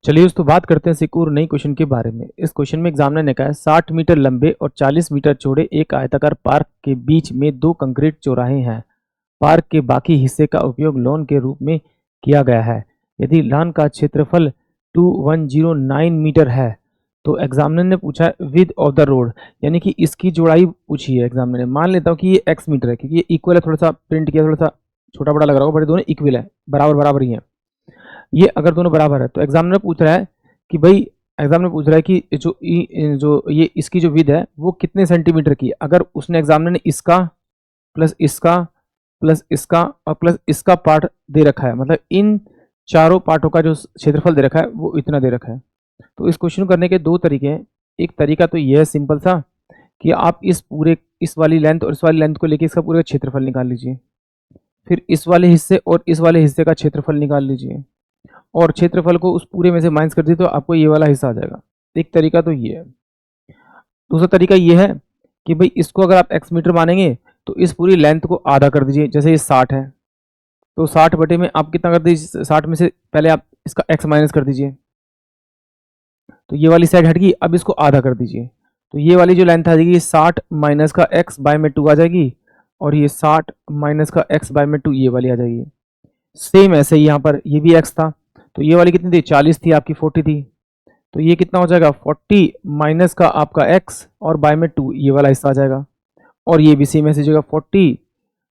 चलिए दोस्तों बात करते हैं एक और नई क्वेश्चन के बारे में। इस क्वेश्चन में एग्जामिनर ने कहा है 60 मीटर लंबे और 40 मीटर चौड़े एक आयताकार पार्क के बीच में दो कंक्रीट चौराहे हैं। पार्क के बाकी हिस्से का उपयोग लॉन के रूप में किया गया है। यदि लॉन का क्षेत्रफल 2109 मीटर है तो एग्जामिनर ने पूछा विद ऑफ द रोड, यानी कि इसकी चौड़ाई पूछी है एग्जामिनर ने। मान लेता हूँ कि ये x मीटर है क्योंकि ये इक्वल है, थोड़ा सा प्रिंट किया, थोड़ा सा छोटा बड़ा लग रहा होगा, बट दोनों इक्वल है, बराबर बराबर ही है। ये अगर दोनों बराबर है तो एग्जामिनर पूछ रहा है कि भाई, एग्जामिनर पूछ रहा है कि जो ये इसकी जो विड्थ है वो कितने सेंटीमीटर की है। अगर उसने एग्जामिनर ने इसका प्लस इसका प्लस इसका और प्लस इसका पार्ट दे रखा है, मतलब इन चारों पार्टों का जो क्षेत्रफल दे रखा है वो इतना दे रखा है। तो इस क्वेश्चन को करने के दो तरीके हैं। एक तरीका तो यह है सिंपल सा कि आप इस वाली लेंथ और इस वाली लेंथ को लेके इसका पूरा क्षेत्रफल निकाल लीजिए, फिर इस वाले हिस्से और इस वाले हिस्से का क्षेत्रफल निकाल लीजिए और क्षेत्रफल को उस पूरे में से माइनस कर दिए तो आपको ये वाला हिस्सा आ जाएगा। एक तरीका तो ये है। दूसरा तरीका ये है कि भाई इसको अगर आप x मीटर मानेंगे तो इस पूरी लेंथ को आधा कर दीजिए। जैसे ये 60 है तो 60 बटे में आप कितना कर दीजिए, 60 में से पहले आप इसका x माइनस कर दीजिए तो ये वाली साइड हट गई। अब इसको आधा कर दीजिए तो ये वाली जो लेंथ आ जाएगी 60 माइनस का x बाय में 2 आ जाएगी और ये 60 माइनस का x बाय में 2 ये वाली आ जाएगी। सेम ऐसे ही यहाँ पर ये भी x था तो ये वाली कितनी थी, 40 थी, आपकी 40 थी, तो ये कितना हो जाएगा 40 माइनस का आपका x और बाय में 2 ये वाला हिस्सा आ जाएगा। और ये भी सेम ऐसे जगह 40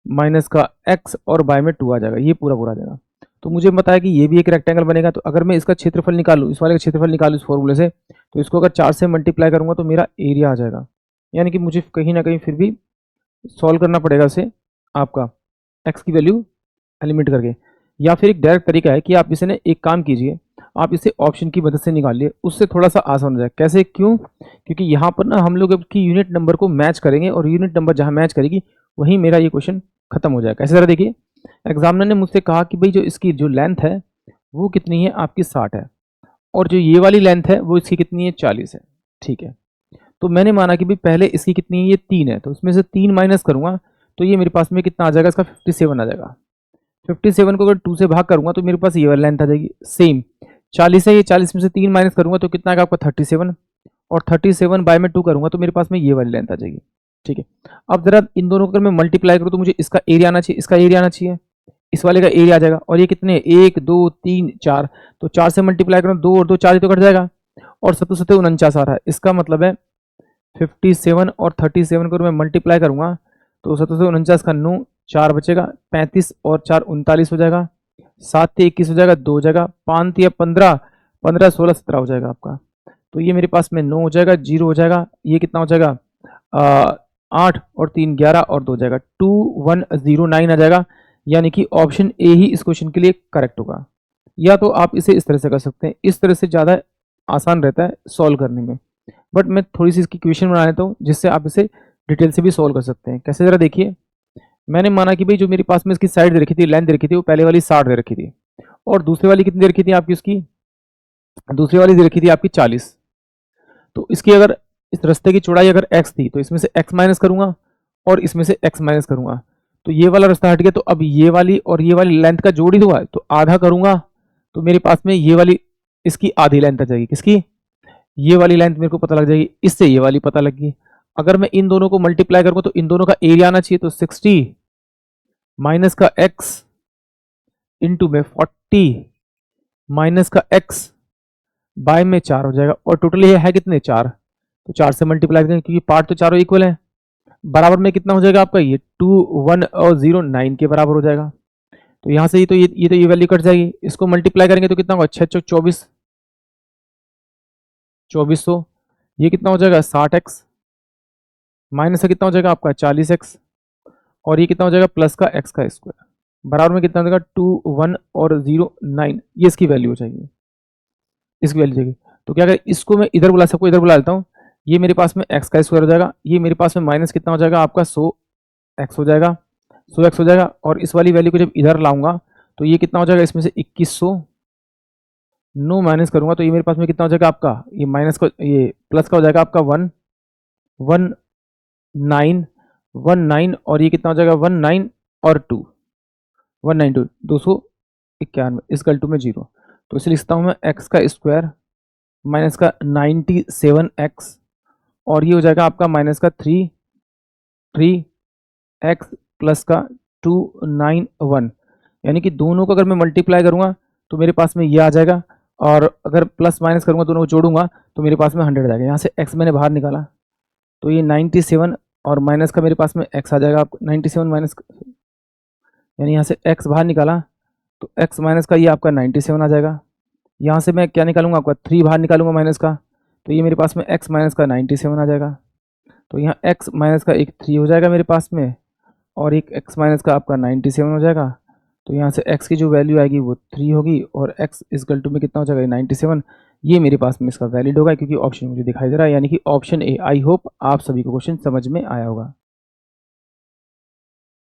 माइनस का x और बाय में 2 आ जाएगा, ये पूरा पूरा आ जाएगा। तो मुझे बताया कि ये भी एक रेक्टेंगल बनेगा। तो अगर मैं इसका क्षेत्रफल निकालूं, इस वाले का क्षेत्रफल निकालूं इस फॉर्मूले से, तो इसको अगर 4 से मल्टीप्लाई करूंगा तो मेरा एरिया आ जाएगा। यानी कि मुझे कहीं ना कहीं फिर भी सॉल्व करना पड़ेगा उसे, आपका x की वैल्यू एलिमिनेट करके। या फिर एक डायरेक्ट तरीका है कि आप इसे ना एक काम कीजिए, आप इसे ऑप्शन की मदद से निकालिए, उससे थोड़ा सा आसान हो जाए। कैसे, क्यों? क्योंकि यहाँ पर ना हम लोग की यूनिट नंबर को मैच करेंगे और यूनिट नंबर जहाँ मैच करेगी वहीं मेरा ये क्वेश्चन खत्म हो जाएगा। कैसे, जरा देखिए। एग्जामिनर ने मुझसे कहा कि भाई जो इसकी जो लेंथ है वो कितनी है, आपकी 60 है, और जो ये वाली लेंथ है वो इसकी कितनी है, 40 है। ठीक है, तो मैंने माना कि भाई पहले इसकी कितनी है, ये 3 है, तो उसमें से 3 माइनस करूंगा तो ये मेरे पास में कितना आ जाएगा, इसका 57 आ जाएगा। 57 को अगर 2 से भाग करूंगा तो मेरे पास ये वाली लेंथ आ जाएगी। सेम 40 है, ये 40 में से 3 माइनस करूंगा तो कितना आएगा आपका 37, और 37 बाय में 2 करूंगा तो मेरे पास में ये वाली लेंथ आ जाएगी। ठीक है, अब जरा इन दोनों को अगर मैं मल्टीप्लाई करूँ तो मुझे इसका एरिया आना चाहिए, इसका एरिया आना चाहिए, इस वाले का एरिया आ जाएगा। और ये कितने, 1 2 3 4, तो 4 से मल्टीप्लाई करूँ, 2 और 2 4 तो कट जाएगा, और 7 7 49 आ रहा है। इसका मतलब है 57 और 37 को मैं मल्टीप्लाई करूंगा तो 7 से 49 का 9, 4 बचेगा, 35 और 4 39 हो जाएगा, 7 से 21 हो जाएगा, 2 हो जाएगा, 5 या 15, 15 16 17 हो जाएगा आपका। तो ये मेरे पास में 9 हो जाएगा, 0 हो जाएगा, ये कितना हो जाएगा 8 और 3 11 और 2 हो जाएगा, 2109 आ जाएगा। यानी कि ऑप्शन ए ही इस क्वेश्चन के लिए करेक्ट होगा। या तो आप इसे इस तरह से कर सकते हैं, इस तरह से ज़्यादा आसान रहता है सॉल्व करने में, बट मैं थोड़ी सी इसकी इक्वेशन बना लेता हूँ जिससे आप इसे डिटेल से भी सॉल्व कर सकते हैं। कैसे, जरा देखिए। मैंने माना कि भाई जो मेरे पास में इसकी साइड दे रखी थी, लेंथ दे रखी थी, वो पहले वाली 60 दे रखी थी और दूसरी वाली कितनी दे रखी थी आपकी, उसकी दूसरी वाली दे रखी थी आपकी 40। तो इसकी अगर इस रास्ते की चौड़ाई अगर x थी तो इसमें से x माइनस करूंगा और इसमें से x माइनस करूंगा तो ये वाला रास्ता हट गया। तो अब ये वाली और ये वाली लेंथ का जोड़ ही हुआ है तो आधा करूंगा तो मेरे पास में ये वाली इसकी आधी लेंथ आ जाएगी। किसकी, ये वाली लेंथ मेरे को पता लग जाएगी, इससे ये वाली पता लग गई। अगर मैं इन दोनों को मल्टीप्लाई करूंगा तो इन दोनों का एरिया आना चाहिए, तो 60 माइनस का x इंटू में 40 माइनस का x बाय में 4 हो जाएगा, और टोटल ये है कितने, 4, तो 4 से मल्टीप्लाई करेंगे क्योंकि पार्ट तो चारों इक्वल है। बराबर में कितना हो जाएगा आपका, ये 2109 के बराबर हो जाएगा। तो यहाँ से ये वैल्यू कट जाएगी, इसको मल्टीप्लाई करेंगे तो कितना होगा, 6 24 2400, ये कितना हो जाएगा 60x, माइनस का कितना हो जाएगा आपका 40x, और ये कितना हो जाएगा प्लस का x का स्क्वायर, बराबर में कितना हो जाएगा 2109, ये इसकी वैल्यू हो जाएगी, इसकी वैल्यू जाएगी। तो क्या करें, इसको मैं इधर बुला सकूँ, इधर बुला लेता हूँ, ये मेरे पास में x का स्क्वायर हो जाएगा, ये मेरे पास में माइनस कितना हो जाएगा आपका 100x हो जाएगा, 100x हो जाएगा, और इस वाली वैल्यू को जब इधर लाऊंगा तो ये कितना हो जाएगा, इसमें से 2100, 9 माइनस करूंगा तो ये मेरे पास में कितना हो जाएगा आपका, ये माइनस का ये प्लस का हो जाएगा आपका 1919, और ये कितना हो जाएगा 19 और 2 192 291 इसकल टू में 0। तो इसे लिखता हूँ मैं एक्स का स्क्वायर माइनस का 97x और ये हो जाएगा आपका माइनस का 3x प्लस का 291, यानी कि दोनों को अगर मैं मल्टीप्लाई करूँगा तो मेरे पास में ये आ जाएगा, और अगर प्लस माइनस करूँगा दोनों को जोड़ूंगा तो मेरे पास में 100 आ जाएगा। यहाँ से x मैंने बाहर निकाला तो ये 97 और माइनस का मेरे पास में x आ जाएगा आपको 97 माइनस, यानी यहाँ से x बाहर निकाला तो x माइनस का ये आपका 97 आ जाएगा। यहाँ से मैं क्या निकालूंगा, आपका 3 बाहर निकालूंगा माइनस का, तो ये मेरे पास में x माइनस का 97 आ जाएगा। तो यहाँ x माइनस का एक 3 हो जाएगा मेरे पास में, और एक x माइनस का आपका 97 हो जाएगा। तो यहाँ से x की जो वैल्यू आएगी वो 3 होगी, और x इक्वल टू में कितना हो जाएगा 97। ये मेरे पास में इसका वैलिड होगा क्योंकि ऑप्शन मुझे दिखाई दे रहा है, यानी कि ऑप्शन ए। आई होप आप सभी को क्वेश्चन समझ में आया होगा।